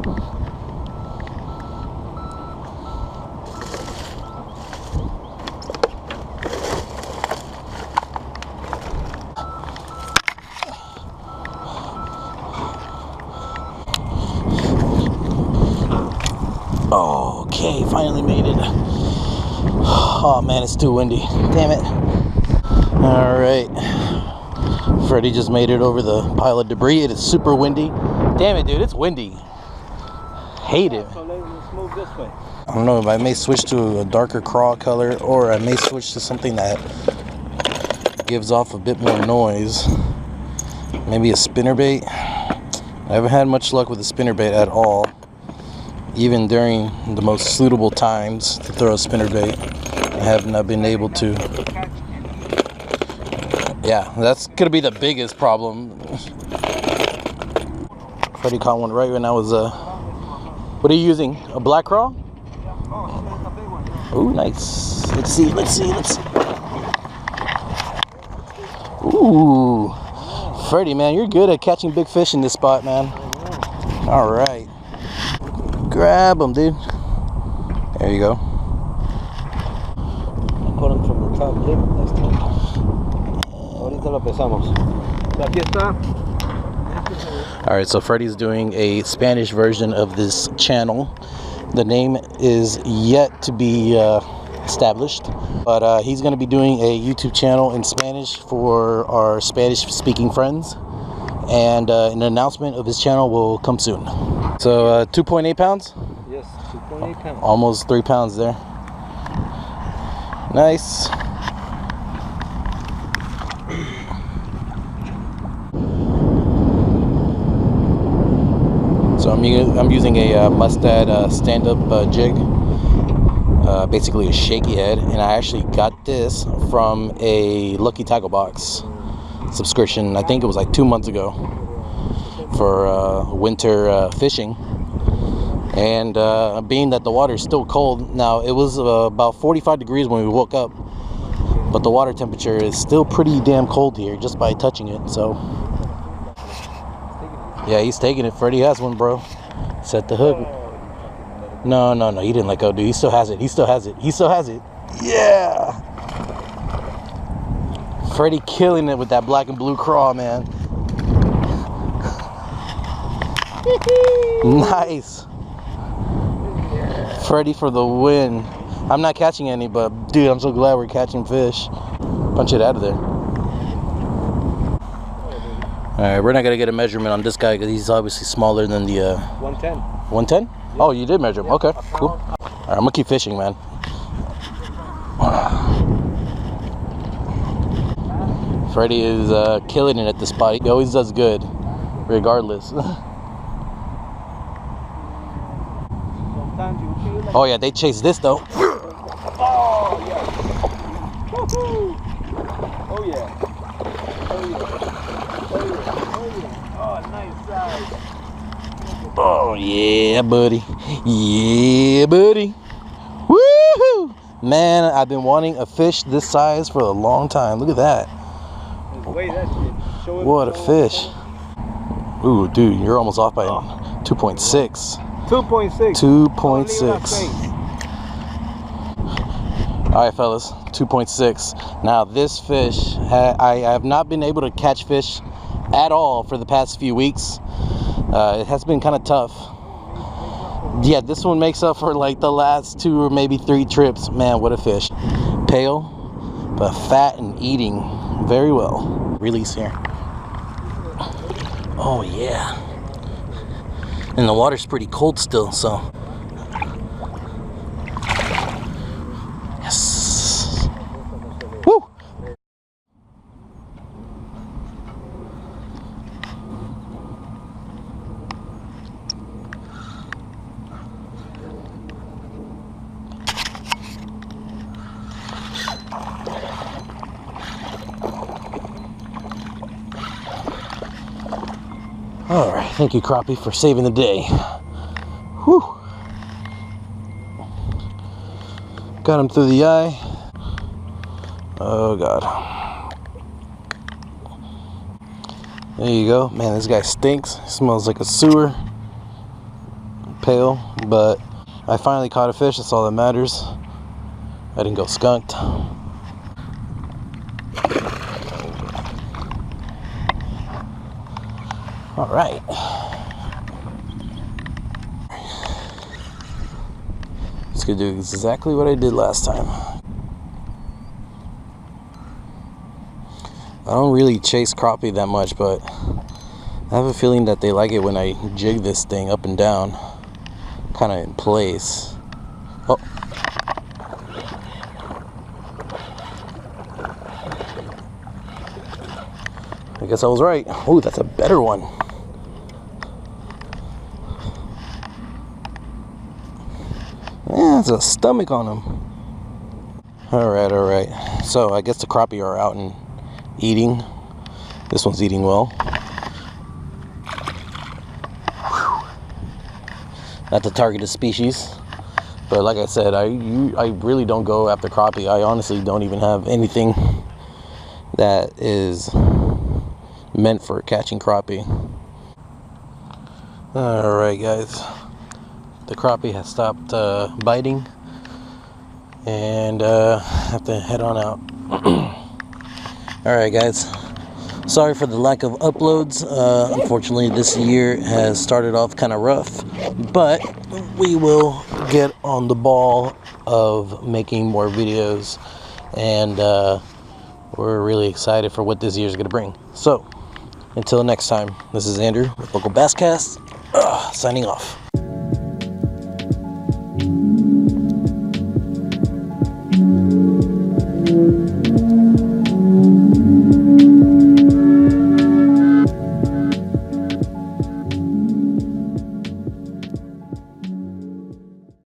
Okay, finally made it. Oh man, it's too windy. Damn it. Alright. Freddie just made it over the pile of debris. It is super windy. Damn it, dude, it's windy. Hate it. So let's move this way. I don't know if I may switch to a darker craw color, or I may switch to something that gives off a bit more noise. Maybe a spinnerbait. I haven't had much luck with a spinnerbait at all. Even during the most suitable times to throw a spinnerbait, I have not been able to. Yeah, that's gonna be the biggest problem. Freddie caught one right when I was what are you using? A black craw? Oh, nice. Let's see. Ooh, Freddie, man, you're good at catching big fish in this spot, man. All right. Grab them, dude. There you go. I caught him from the top lip last time. Ahorita lo pesamos. Aquí está. Alright, so Freddie's doing a Spanish version of this channel. The name is yet to be established, but he's going to be doing a YouTube channel in Spanish for our Spanish-speaking friends. And an announcement of his channel will come soon. So 2.8 pounds? Yes, 2.8 pounds. Almost 3 pounds there. Nice. So I'm using a Mustad stand-up jig. Basically a shaky head. And I actually got this from a Lucky Tackle Box subscription. I think it was like 2 months ago for winter fishing. And being that the water is still cold now, it was about 45 degrees when we woke up, but the water temperature is still pretty damn cold here just by touching it. So yeah, he's taking it. Freddie has one, bro. Set the hook. No, he didn't let go, dude. He still has it. Yeah. Freddie killing it with that black and blue craw, man. Nice. Freddie for the win. I'm not catching any, but dude, I'm so glad we're catching fish. Punch it out of there. Alright, we're not going to get a measurement on this guy because he's obviously smaller than the... 110. 110? Yeah. Oh, you did measure him. Okay, cool. Alright, I'm going to keep fishing, man. Freddie is killing it at the spot. He always does good, regardless. Oh yeah, they chase this though. Oh yeah. Woohoo. Oh yeah. Oh, nice size. Oh yeah, buddy. Yeah, buddy. Woohoo! Man, I've been wanting a fish this size for a long time. Look at that. What a fish. Ooh, dude, you're almost off by 2.6. 2.6. 2.6. Alright, fellas, 2.6. Now, this fish, I have not been able to catch fish at all for the past few weeks. It has been kind of tough. Yeah, this one makes up for like the last 2 or maybe 3 trips. Man, what a fish. Pale, but fat and eating very well. Release here. Oh, yeah. And the water's pretty cold still, so. Yes. Woo! All right, thank you, Crappie, for saving the day. Whew. Got him through the eye. Oh, God. There you go. Man, this guy stinks. He smells like a sewer. pale, but I finally caught a fish. That's all that matters. I didn't go skunked. All right. Just gonna do exactly what I did last time. I don't really chase crappie that much, but I have a feeling that they like it when I jig this thing up and down, kind of in place. Oh. I guess I was right. Oh, that's a better one. Yeah, it's a stomach on him. Alright. So I guess the crappie are out and eating. This one's eating well. Whew. Not the targeted species. But like I said, I really don't go after crappie. I honestly don't even have anything that is meant for catching crappie. Alright guys, the crappie has stopped biting, and have to head on out. Alright guys, sorry for the lack of uploads. Unfortunately this year has started off kind of rough, but we will get on the ball of making more videos, and we're really excited for what this year is going to bring. So until next time, this is Andrew with LocalBassCast, signing off.